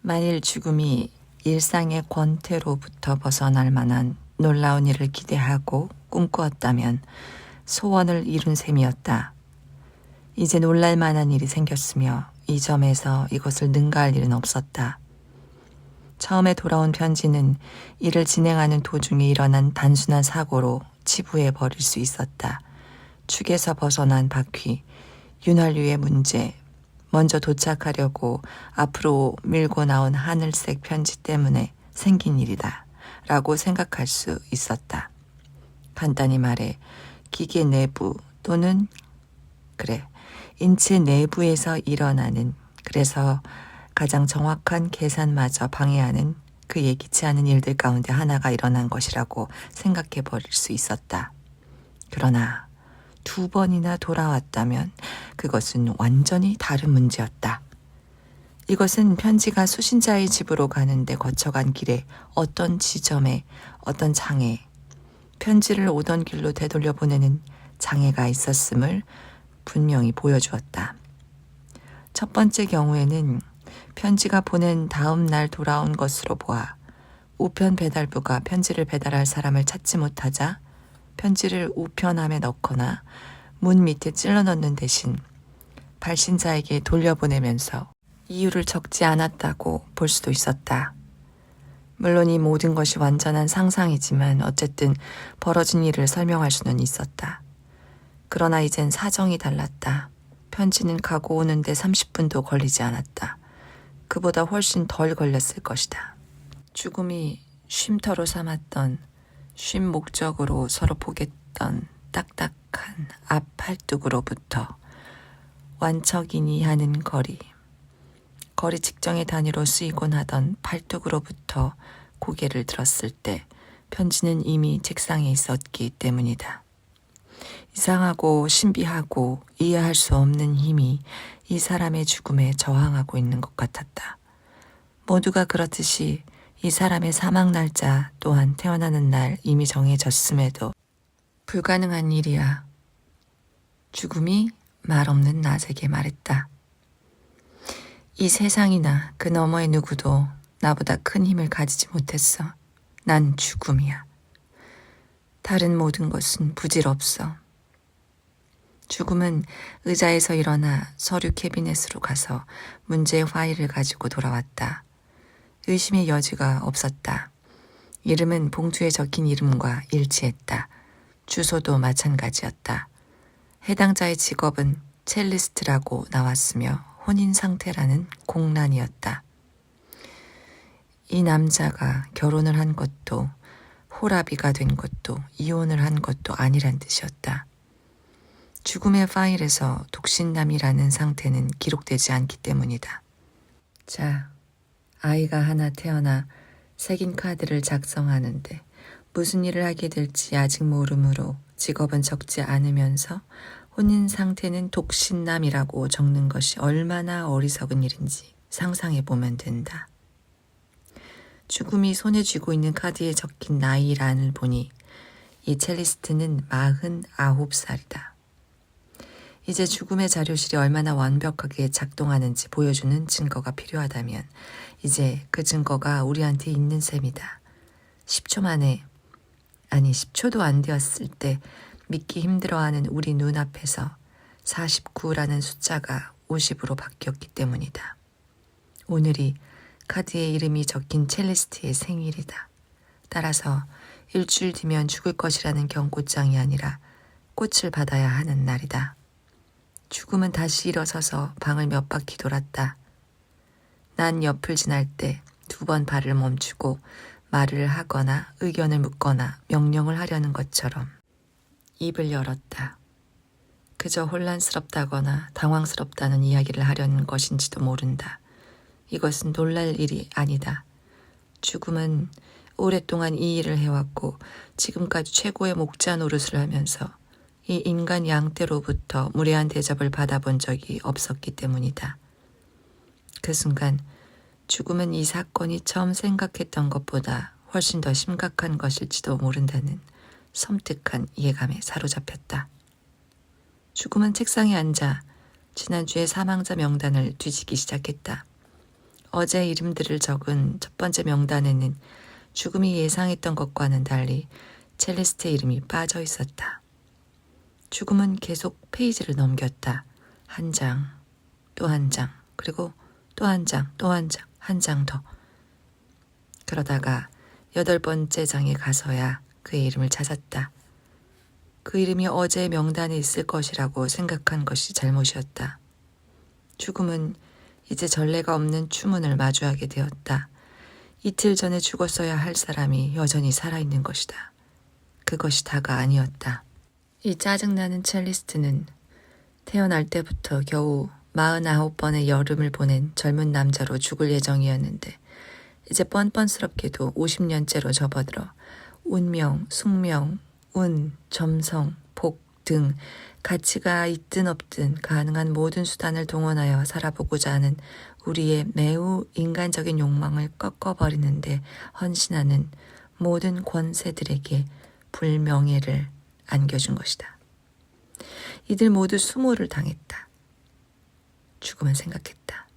만일 죽음이 일상의 권태로부터 벗어날 만한 놀라운 일을 기대하고 꿈꾸었다면 소원을 이룬 셈이었다. 이제 놀랄 만한 일이 생겼으며 이 점에서 이것을 능가할 일은 없었다. 처음에 돌아온 편지는 일을 진행하는 도중에 일어난 단순한 사고로 치부해 버릴 수 있었다. 축에서 벗어난 바퀴, 윤활유의 문제, 먼저 도착하려고 앞으로 밀고 나온 하늘색 편지 때문에 생긴 일이다 라고 생각할 수 있었다. 간단히 말해 기계 내부 또는 인체 내부에서 일어나는, 그래서 가장 정확한 계산마저 방해하는 그 예기치 않은 일들 가운데 하나가 일어난 것이라고 생각해 버릴 수 있었다. 그러나 2번이나 돌아왔다면 그것은 완전히 다른 문제였다. 이것은 편지가 수신자의 집으로 가는데 거쳐간 길에 어떤 지점에 어떤 장애, 편지를 오던 길로 되돌려 보내는 장애가 있었음을 분명히 보여주었다. 첫 번째 경우에는 편지가 보낸 다음 날 돌아온 것으로 보아 우편 배달부가 편지를 배달할 사람을 찾지 못하자 편지를 우편함에 넣거나 문 밑에 찔러 넣는 대신 발신자에게 돌려보내면서 이유를 적지 않았다고 볼 수도 있었다. 물론 이 모든 것이 완전한 상상이지만 어쨌든 벌어진 일을 설명할 수는 있었다. 그러나 이젠 사정이 달랐다. 편지는 가고 오는데 30분도 걸리지 않았다. 그보다 훨씬 덜 걸렸을 것이다. 죽음이 쉼터로 삼았던, 쉼 목적으로 서로 보겠던 딱딱한 앞 팔뚝으로부터 완척이니 하는 거리 직정의 단위로 쓰이곤 하던 팔뚝으로부터 고개를 들었을 때 편지는 이미 책상에 있었기 때문이다. 이상하고 신비하고 이해할 수 없는 힘이 이 사람의 죽음에 저항하고 있는 것 같았다. 모두가 그렇듯이 이 사람의 사망 날짜 또한 태어나는 날 이미 정해졌음에도 불가능한 일이야. 죽음이 말 없는 낫에게 말했다. 이 세상이나 그 너머의 누구도 나보다 큰 힘을 가지지 못했어. 난 죽음이야. 다른 모든 것은 부질없어. 죽음은 의자에서 일어나 서류 캐비넷으로 가서 문제의 파일을 가지고 돌아왔다. 의심의 여지가 없었다. 이름은 봉투에 적힌 이름과 일치했다. 주소도 마찬가지였다. 해당자의 직업은 첼리스트라고 나왔으며 혼인 상태라는 공란이었다. 이 남자가 결혼을 한 것도 호라비가 된 것도 이혼을 한 것도 아니란 뜻이었다. 죽음의 파일에서 독신남이라는 상태는 기록되지 않기 때문이다. 자, 아이가 하나 태어나 색인 카드를 작성하는데 무슨 일을 하게 될지 아직 모르므로 직업은 적지 않으면서 혼인 상태는 독신남이라고 적는 것이 얼마나 어리석은 일인지 상상해 보면 된다. 죽음이 손에 쥐고 있는 카드에 적힌 나이란을 보니 이 첼리스트는 49살이다. 이제 죽음의 자료실이 얼마나 완벽하게 작동하는지 보여주는 증거가 필요하다면 이제 그 증거가 우리한테 있는 셈이다. 10초 만에, 아니 10초도 안 되었을 때 믿기 힘들어하는 우리 눈앞에서 49라는 숫자가 50으로 바뀌었기 때문이다. 오늘이 카드에 이름이 적힌 첼리스트의 생일이다. 따라서 일주일 뒤면 죽을 것이라는 경고장이 아니라 꽃을 받아야 하는 날이다. 죽음은 다시 일어서서 방을 몇 바퀴 돌았다. 난 옆을 지날 때 2번 발을 멈추고 말을 하거나 의견을 묻거나 명령을 하려는 것처럼 입을 열었다. 그저 혼란스럽다거나 당황스럽다는 이야기를 하려는 것인지도 모른다. 이것은 놀랄 일이 아니다. 죽음은 오랫동안 이 일을 해왔고 지금까지 최고의 목자 노릇을 하면서 이 인간 양떼로부터 무례한 대접을 받아본 적이 없었기 때문이다. 그 순간 죽음은 이 사건이 처음 생각했던 것보다 훨씬 더 심각한 것일지도 모른다는 섬뜩한 이해감에 사로잡혔다. 죽음은 책상에 앉아 지난주의 사망자 명단을 뒤지기 시작했다. 어제 이름들을 적은 첫 번째 명단에는 죽음이 예상했던 것과는 달리 첼리스트의 이름이 빠져 있었다. 죽음은 계속 페이지를 넘겼다. 한 장, 또 한 장, 그리고 또 한 장, 또 한 장, 한 장 더. 그러다가 8번째 장에 가서야 그의 이름을 찾았다. 그 이름이 어제 명단에 있을 것이라고 생각한 것이 잘못이었다. 죽음은 이제 전례가 없는 추문을 마주하게 되었다. 이틀 전에 죽었어야 할 사람이 여전히 살아있는 것이다. 그것이 다가 아니었다. 이 짜증나는 첼리스트는 태어날 때부터 겨우 49번의 여름을 보낸 젊은 남자로 죽을 예정이었는데 이제 뻔뻔스럽게도 50년째로 접어들어 운명, 숙명, 운, 점성, 복 등 가치가 있든 없든 가능한 모든 수단을 동원하여 살아보고자 하는 우리의 매우 인간적인 욕망을 꺾어버리는데 헌신하는 모든 권세들에게 불명예를 안겨준 것이다. 이들 모두 수모를 당했다. 죽음은 생각했다.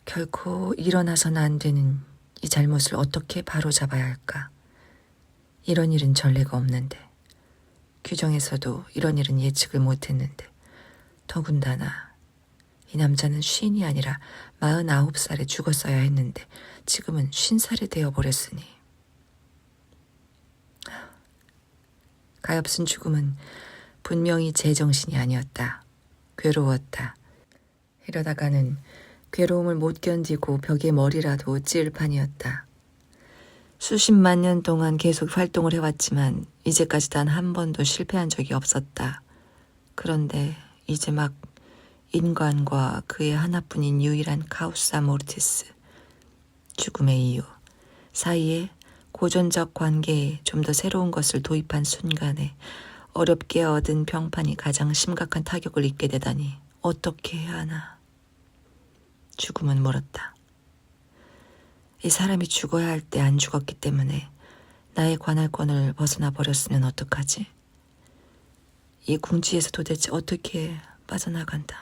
결코 일어나서는 안 되는 이 잘못을 어떻게 바로잡아야 할까? 이런 일은 전례가 없는데, 규정에서도 이런 일은 예측을 못했는데, 더군다나 이 남자는 쉰이 아니라 49살에 죽었어야 했는데 지금은 50살이 되어버렸으니. 가엾은 죽음은 분명히 제정신이 아니었다. 괴로웠다. 이러다가는 괴로움을 못 견디고 벽에 머리라도 찌을 판이었다. 수십만 년 동안 계속 활동을 해왔지만 이제까지 단 한 번도 실패한 적이 없었다. 그런데 이제 막 인간과 그의 하나뿐인 유일한 카우사 모르티스, 죽음의 이유, 사이에 고전적 관계에 좀 더 새로운 것을 도입한 순간에 어렵게 얻은 평판이 가장 심각한 타격을 입게 되다니 어떻게 해야 하나. 죽음은 물었다. 이 사람이 죽어야 할 때 안 죽었기 때문에 나의 관할권을 벗어나 버렸으면 어떡하지? 이 궁지에서 도대체 어떻게 빠져나간다.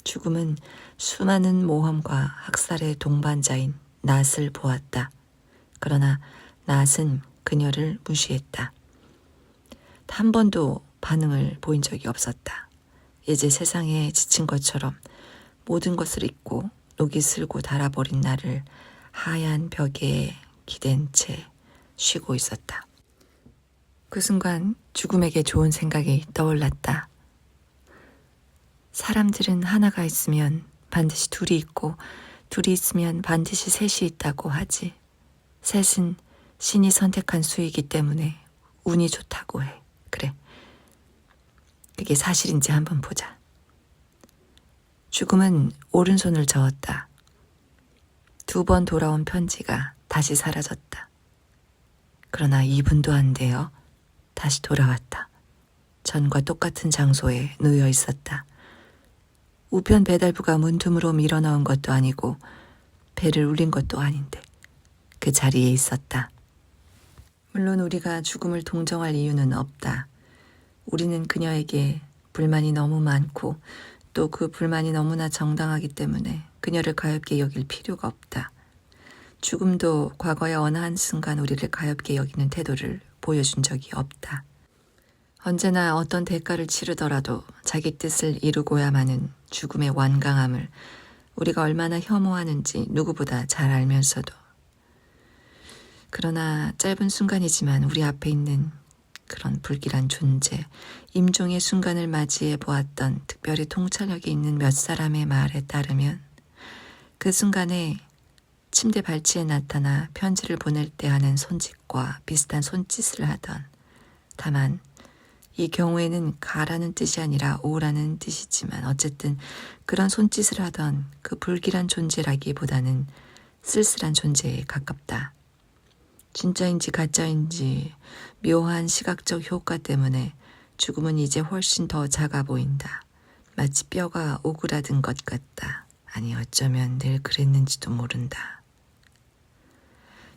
죽음은 수많은 모험과 학살의 동반자인 낫을 보았다. 그러나 낫은 그녀를 무시했다. 한 번도 반응을 보인 적이 없었다. 이제 세상에 지친 것처럼 모든 것을 잊고 녹이 슬고 닳아버린 나를 하얀 벽에 기댄 채 쉬고 있었다. 그 순간 죽음에게 좋은 생각이 떠올랐다. 사람들은 하나가 있으면 반드시 둘이 있고 둘이 있으면 반드시 셋이 있다고 하지. 셋은 신이 선택한 수이기 때문에 운이 좋다고 해. 그래. 그게 사실인지 한번 보자. 죽음은 오른손을 저었다. 2번 돌아온 편지가 다시 사라졌다. 그러나 2분도 안 되어 다시 돌아왔다. 전과 똑같은 장소에 놓여 있었다. 우편 배달부가 문틈으로 밀어넣은 것도 아니고 배를 울린 것도 아닌데 그 자리에 있었다. 물론 우리가 죽음을 동정할 이유는 없다. 우리는 그녀에게 불만이 너무 많고 또 그 불만이 너무나 정당하기 때문에 그녀를 가엾게 여길 필요가 없다. 죽음도 과거의 어느 한순간 우리를 가엾게 여기는 태도를 보여준 적이 없다. 언제나 어떤 대가를 치르더라도 자기 뜻을 이루고야마는 죽음의 완강함을 우리가 얼마나 혐오하는지 누구보다 잘 알면서도. 그러나 짧은 순간이지만 우리 앞에 있는 그런 불길한 존재, 임종의 순간을 맞이해 보았던 특별히 통찰력이 있는 몇 사람의 말에 따르면 그 순간에 침대 발치에 나타나 편지를 보낼 때 하는 손짓과 비슷한 손짓을 하던, 다만 이 경우에는 가라는 뜻이 아니라 오라는 뜻이지만 어쨌든 그런 손짓을 하던 그 불길한 존재라기보다는 쓸쓸한 존재에 가깝다. 진짜인지 가짜인지 묘한 시각적 효과 때문에 죽음은 이제 훨씬 더 작아 보인다. 마치 뼈가 오그라든 것 같다. 아니 어쩌면 늘 그랬는지도 모른다.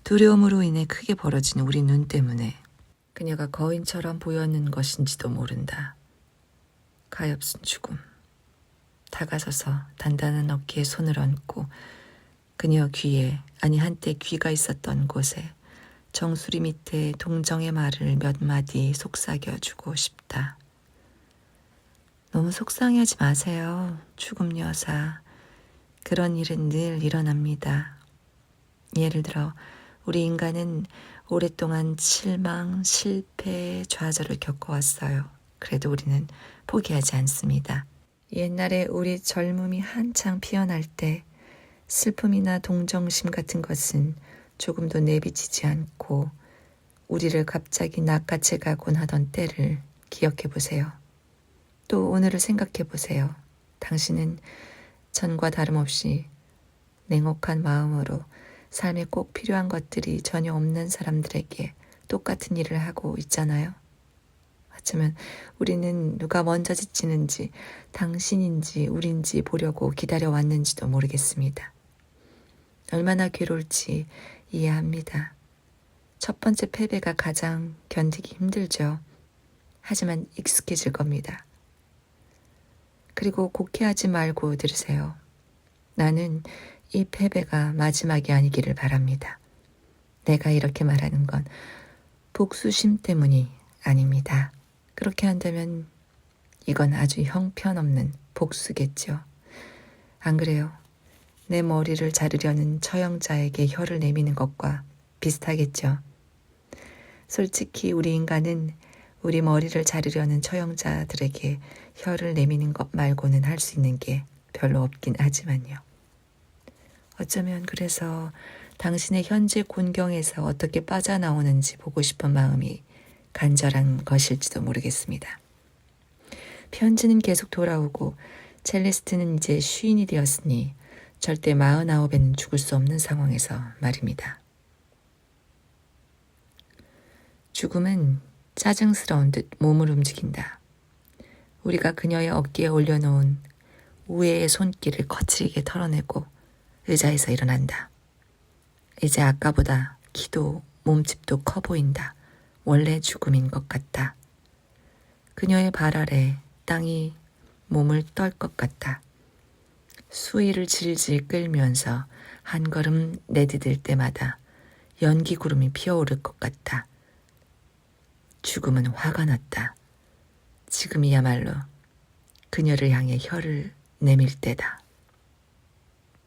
두려움으로 인해 크게 벌어진 우리 눈 때문에 그녀가 거인처럼 보였는 것인지도 모른다. 가엾은 죽음. 다가서서 단단한 어깨에 손을 얹고 그녀 귀에, 아니 한때 귀가 있었던 곳에 정수리 밑에 동정의 말을 몇 마디 속삭여주고 싶다. 너무 속상해하지 마세요. 죽음 여사. 그런 일은 늘 일어납니다. 예를 들어 우리 인간은 오랫동안 실망, 실패, 좌절을 겪어왔어요. 그래도 우리는 포기하지 않습니다. 옛날에 우리 젊음이 한창 피어날 때 슬픔이나 동정심 같은 것은 조금도 내비치지 않고 우리를 갑자기 낚아채 가곤 하던 때를 기억해 보세요. 또 오늘을 생각해 보세요. 당신은 전과 다름없이 냉혹한 마음으로 삶에 꼭 필요한 것들이 전혀 없는 사람들에게 똑같은 일을 하고 있잖아요. 어쩌면 우리는 누가 먼저 지치는지 당신인지 우린지 보려고 기다려왔는지도 모르겠습니다. 얼마나 괴로울지 이해합니다. 첫 번째 패배가 가장 견디기 힘들죠. 하지만 익숙해질 겁니다. 그리고 곡해하지 말고 들으세요. 나는 이 패배가 마지막이 아니기를 바랍니다. 내가 이렇게 말하는 건 복수심 때문이 아닙니다. 그렇게 한다면 이건 아주 형편없는 복수겠죠. 안 그래요? 내 머리를 자르려는 처형자에게 혀를 내미는 것과 비슷하겠죠. 솔직히 우리 인간은 우리 머리를 자르려는 처형자들에게 혀를 내미는 것 말고는 할 수 있는 게 별로 없긴 하지만요. 어쩌면 그래서 당신의 현재 곤경에서 어떻게 빠져나오는지 보고 싶은 마음이 간절한 것일지도 모르겠습니다. 편지는 계속 돌아오고 첼리스트는 이제 쉬인이 되었으니 절대 49에는 죽을 수 없는 상황에서 말입니다. 죽음은 짜증스러운 듯 몸을 움직인다. 우리가 그녀의 어깨에 올려놓은 우애의 손길을 거칠게 털어내고 의자에서 일어난다. 이제 아까보다 키도 몸집도 커 보인다. 원래 죽음인 것 같다. 그녀의 발 아래 땅이 몸을 떨 것 같다. 수위를 질질 끌면서 한 걸음 내디딜 때마다 연기 구름이 피어오를 것 같다. 죽음은 화가 났다. 지금이야말로 그녀를 향해 혀를 내밀 때다.